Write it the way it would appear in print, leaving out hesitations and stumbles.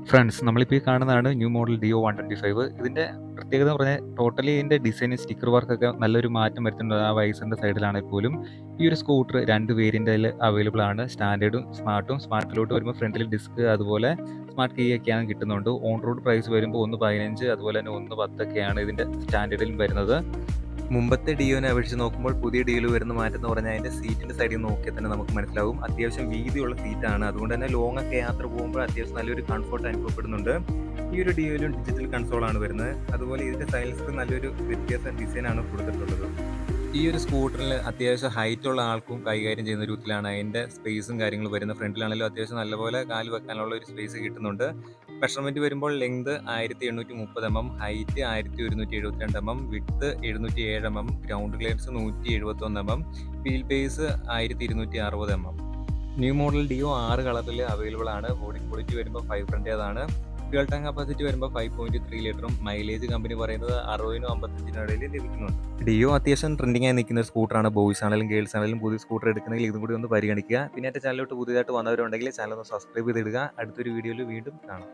Friends, നമ്മളിപ്പോൾ ഈ കാണുന്നതാണ് ന്യൂ മോഡൽ ഡിയോ 125. ഇതിൻ്റെ പ്രത്യേകത എന്ന് പറഞ്ഞാൽ ടോട്ടലി ഇതിൻ്റെ ഡിസൈൻ, സ്റ്റിക്കർ വർക്കൊക്കെ നല്ലൊരു മാറ്റം വരുത്തുന്നുണ്ട്. ആ വൈസറിൻ്റെ സൈഡിലാണെങ്കിൽ പോലും ഈ ഒരു സ്കൂട്ടർ 2 വേരിയൻറ്റിൽ അവൈലബിൾ ആണ്. സ്റ്റാൻഡേർഡും സ്മാർട്ടും. സ്മാർട്ടിലോട്ട് വരുമ്പോൾ ഫ്രണ്ടിൽ ഡിസ്ക്, അതുപോലെ സ്മാർട്ട് കീ ഒക്കെയാണ് കിട്ടുന്നുണ്ട്. ഓൺ റോഡ് പ്രൈസ് വരുമ്പോൾ 1.15, അതുപോലെ തന്നെ 1.10 ഒക്കെയാണ് ഇതിൻ്റെ സ്റ്റാൻഡേർഡിലും വരുന്നത്. മുമ്പത്തെ ഡിയോനെ അപേക്ഷിച്ച് നോക്കുമ്പോൾ പുതിയ ഡിയോയിൽ വരുന്ന മാറ്റം എന്ന് പറഞ്ഞാൽ അതിൻ്റെ സീറ്റിൻ്റെ സൈഡിൽ നോക്കിയാൽ തന്നെ നമുക്ക് മനസ്സിലാവും. അത്യാവശ്യം വീതിയുള്ള സീറ്റാണ്. അതുകൊണ്ട് തന്നെ ലോങ് ഒക്കെ യാത്ര പോകുമ്പോൾ അത്യാവശ്യം നല്ലൊരു കംഫർട്ട് അനുഭവപ്പെടുന്നുണ്ട്. ഈ ഒരു ഡിയോയിലും ഡിജിറ്റൽ കൺസോളാണ് വരുന്നത്. അതുപോലെ ഇതിൻ്റെ സൈലൻസർ നല്ലൊരു വ്യത്യാസ ഡിസൈനാണ് കൊടുത്തിട്ടുള്ളത്. ഈ ഒരു സ്കൂട്ടറിൽ അത്യാവശ്യം ഹൈറ്റുള്ള ആൾക്കും കൈകാര്യം ചെയ്യുന്ന രൂപത്തിലാണ് അതിൻ്റെ സ്പേസും കാര്യങ്ങളും വരുന്നത്. ഫ്രണ്ടിലാണെങ്കിലും അത്യാവശ്യം നല്ലപോലെ കാല് വെക്കാനുള്ള ഒരു സ്പേസ് കിട്ടുന്നുണ്ട്. മെഷർമെൻറ്റ് വരുമ്പോൾ length 1730 mm, height 1172 mm, width 707 mm, ground clearance 171 mm, wheel base 1260 mm. New model Dio 6 കളറിൽ അവൈലബിൾ ആണ്. ബോഡി ക്വാളിറ്റി വരുമ്പോൾ 500 ഫ്യൂൽ ടാങ്ക് കപ്പാസിറ്റി വരുമ്പോൾ 5.3 ലിറ്ററും. മൈലേജ് കമ്പനി പറയുന്നത് 60-55 ഇടയിൽ ലഭിക്കുന്നുണ്ട്. ഡിയോ അത്യാവശ്യം ട്രെൻഡിംഗ് ആയി നിൽക്കുന്ന ഒരു സ്കൂട്ടറാണ്. ബോയ്സ് ആണെങ്കിലും ഗേൾസ് ആണെങ്കിലും പുതിയ സ്കൂട്ടർ എടുക്കണമെങ്കിൽ ഇതും കൂടി ഒന്ന് പരിഗണിക്കുക. പിന്നെ എൻ്റെ ചാനലിലോട്ട് പുതിയതായിട്ട് വന്നവരുണ്ടെങ്കിൽ ചാനൽ ഒന്ന് സബ്സ്ക്രൈബ് ചെയ്തിടുക. അടുത്തൊരു വീഡിയോയിൽ വീണ്ടും കാണാം.